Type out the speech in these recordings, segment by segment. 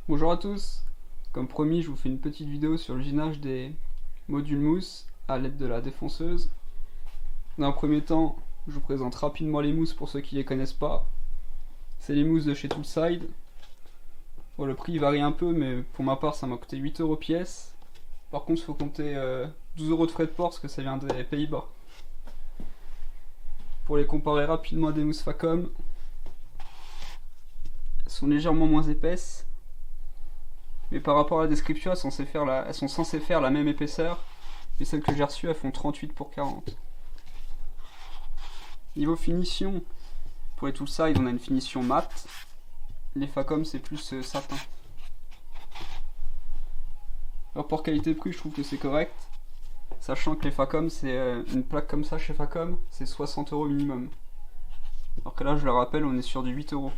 Bonjour à tous, comme promis je vous fais une petite vidéo sur l'usinage des modules mousse à l'aide de la défonceuse. Dans un premier temps, je vous présente rapidement les mousses pour ceux qui ne les connaissent pas. C'est les mousses de chez Toolside. Bon, le prix varie un peu, mais pour ma part ça m'a coûté 8€ pièce. Par contre il faut compter 12€ de frais de port parce que ça vient des Pays-Bas. Pour les comparer rapidement à des mousses Facom, elles sont légèrement moins épaisses. Mais par rapport à la description, elles sont censées faire la même épaisseur. Mais celles que j'ai reçues, elles font 38 pour 40. Niveau finition, pour les Toolside, on a une finition mat. Les Facom, c'est plus satin. Rapport qualité-prix, je trouve que c'est correct. Sachant que les Facom, c'est une plaque comme ça chez Facom, c'est 60€ minimum. Alors que là, je le rappelle, on est sur du 8€.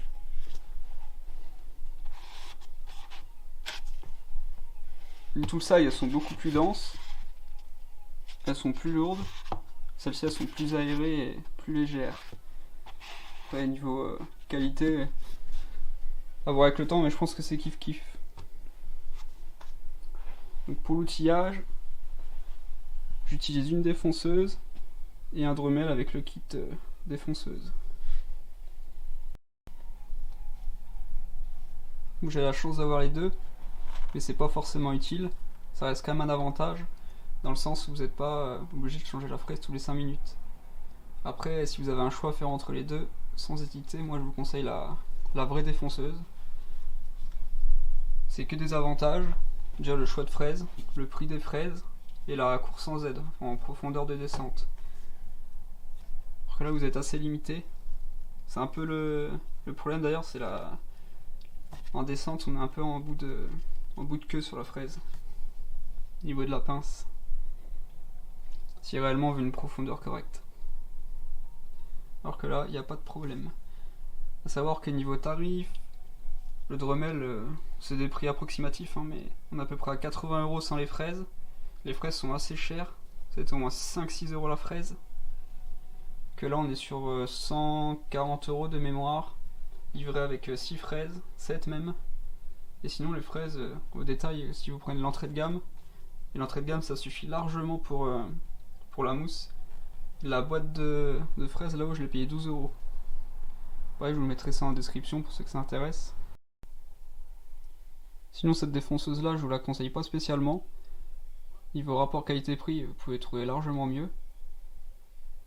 Les Toolside, elles sont beaucoup plus denses. Elles sont plus lourdes. Celles-ci, elles sont plus aérées et plus légères. Après, niveau qualité, à voir avec le temps, mais je pense que c'est kiff-kiff. Donc pour l'outillage, j'utilise une défonceuse et un Dremel avec le kit défonceuse. J'ai la chance d'avoir les deux, mais c'est pas forcément utile. Ça reste quand même un avantage, dans le sens où vous n'êtes pas obligé de changer la fraise tous les 5 minutes. Après, si vous avez un choix à faire entre les deux, sans hésiter, moi je vous conseille la vraie défonceuse. C'est que des avantages. Déjà le choix de fraises, le prix des fraises et la course en Z, en profondeur de descente. Après là vous êtes assez limité. C'est un peu le problème d'ailleurs, c'est en descente on est un peu en bout de queue sur la fraise. Au niveau de la pince. Si réellement on veut une profondeur correcte. Alors que là, il n'y a pas de problème. A savoir que niveau tarif, le Dremel, c'est des prix approximatifs, hein, mais on est à peu près à 80€ sans les fraises. Les fraises sont assez chères, c'est au moins 5-6€ la fraise. Que là, on est sur 140€ de mémoire, livré avec 6 fraises, 7 même. Et sinon, les fraises, au détail, si vous prenez l'entrée de gamme, et l'entrée de gamme, ça suffit largement pour la mousse. La boîte de fraises là-haut, je l'ai payé 12€. Ouais, je vous mettrai ça en description pour ceux que ça intéresse. Sinon, cette défonceuse là, je vous la conseille pas spécialement. Niveau rapport qualité-prix, vous pouvez trouver largement mieux.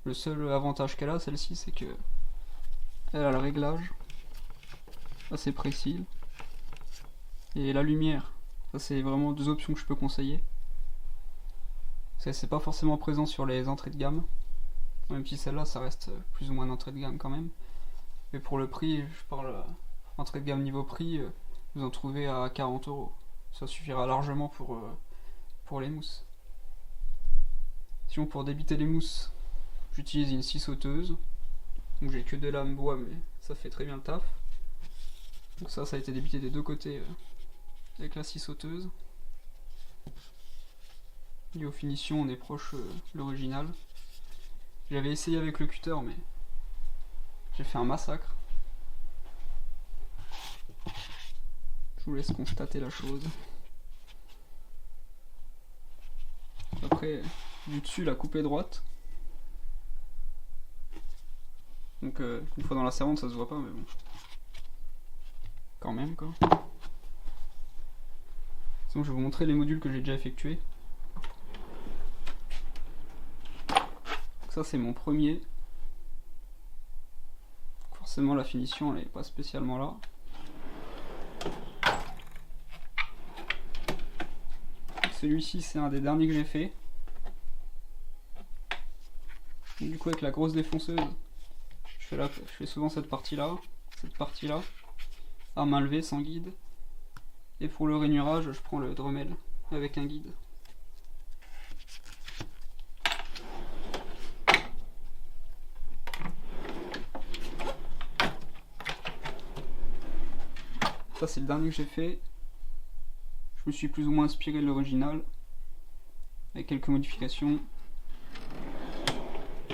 Le seul avantage qu'elle a, celle-ci, c'est que elle a le réglage assez précis. Et la lumière, ça c'est vraiment deux options que je peux conseiller. C'est pas forcément présent sur les entrées de gamme. Même si celle-là, ça reste plus ou moins une entrée de gamme quand même. Mais pour le prix, je parle entrée de gamme niveau prix, vous en trouvez à 40€. Ça suffira largement pour les mousses. Sinon, pour débiter les mousses, j'utilise une scie sauteuse. Donc j'ai que des lames bois, mais ça fait très bien le taf. Donc ça a été débité des deux côtés avec la scie sauteuse. Niveau finition, on est proche de l'original. J'avais essayé avec le cutter, mais j'ai fait un massacre. Je vous laisse constater la chose. Après, du dessus, la coupe est droite. Donc, une fois dans la servante, ça se voit pas, mais bon. Quand même, quoi. Sinon, je vais vous montrer les modules que j'ai déjà effectués. Ça c'est mon premier. Forcément la finition elle est pas spécialement là. Celui-ci c'est un des derniers que j'ai fait. Du coup avec la grosse défonceuse, je fais souvent cette partie là, à main levée sans guide. Et pour le rainurage je prends le Dremel avec un guide. Ça c'est le dernier que j'ai fait. Je me suis plus ou moins inspiré de l'original avec quelques modifications. Et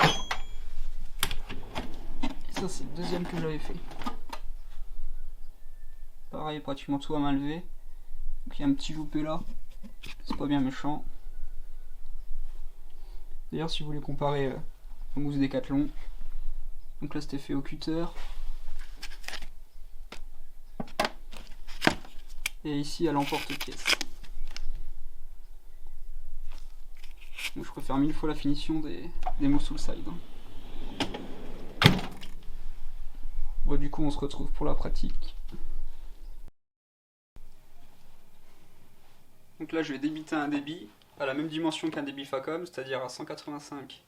ça c'est le deuxième que j'avais fait. Pareil, pratiquement tout à main levée. Donc il y a un petit loupé là, c'est pas bien méchant. D'ailleurs, si vous voulez comparer aux mousses Décathlon, donc là c'était fait au cutter. Et ici à l'emporte-pièce. Donc je préfère 1000 fois la finition des mousses soul side. Bon, du coup on se retrouve pour la pratique. Donc là je vais débiter un débit à la même dimension qu'un débit Facom, c'est-à-dire à 185.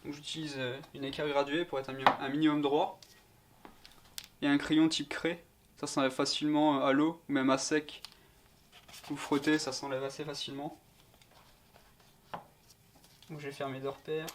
Donc j'utilise une équerre graduée pour être un minimum droit. Et un crayon type craie, ça s'enlève facilement à l'eau ou même à sec. Vous frottez, ça s'enlève assez facilement. Donc je vais faire mes deux repères.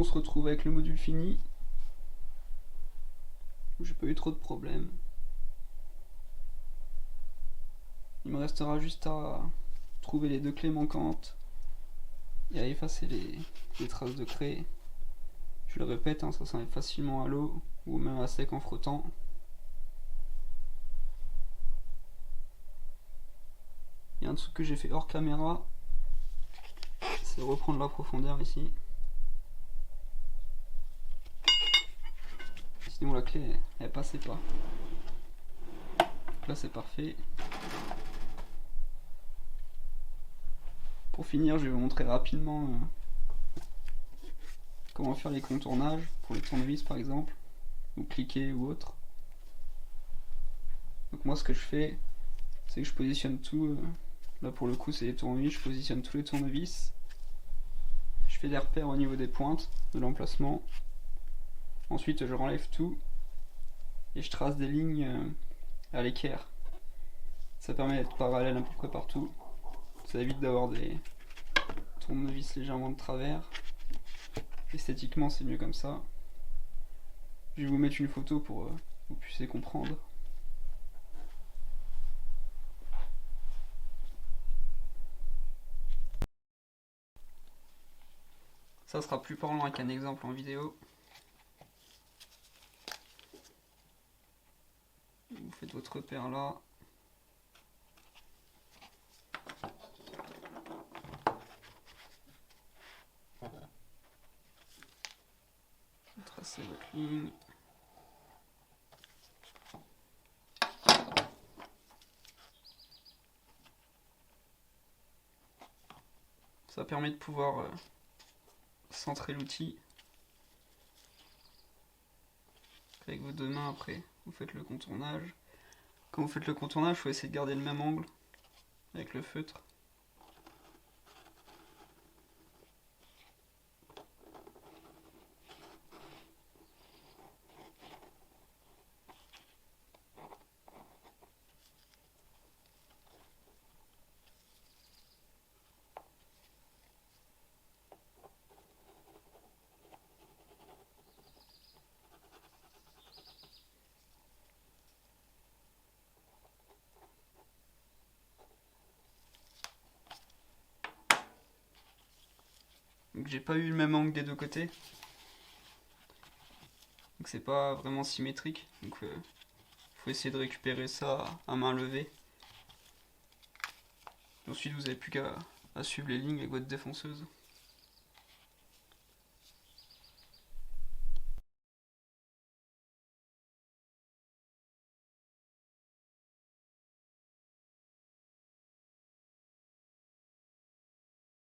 on se retrouve avec le module fini. J'ai pas eu trop de problèmes. Il me restera juste à trouver les 2 clés manquantes et à effacer les traces de craie. Je le répète, hein, ça s'enlève facilement à l'eau ou même à sec en frottant. Et un truc que j'ai fait hors caméra, c'est reprendre la profondeur ici. Sinon la clé elle passait pas. Donc là c'est parfait. Pour finir, je vais vous montrer rapidement comment faire les contournages pour les tournevis par exemple, ou cliquer ou autre. Donc moi ce que je fais, c'est que je positionne tout. Là pour le coup c'est les tournevis, je positionne tous les tournevis. Je fais des repères au niveau des pointes de l'emplacement. Ensuite je renlève tout et je trace des lignes à l'équerre. Ça permet d'être parallèle à peu près partout. Ça évite d'avoir des tournevis légèrement de travers. Esthétiquement c'est mieux comme ça. Je vais vous mettre une photo pour que vous puissiez comprendre. Ça sera plus parlant avec un exemple en vidéo. Vous faites votre repère là. Vous tracez votre ligne. Ça permet de pouvoir centrer l'outil. Avec vos 2 mains après, vous faites le contournage. Quand vous faites le contournage, il faut essayer de garder le même angle avec le feutre. Donc j'ai pas eu le même angle des 2 côtés. Donc c'est pas vraiment symétrique. Donc faut essayer de récupérer ça à main levée. Ensuite vous n'avez plus qu'à suivre les lignes avec votre défonceuse.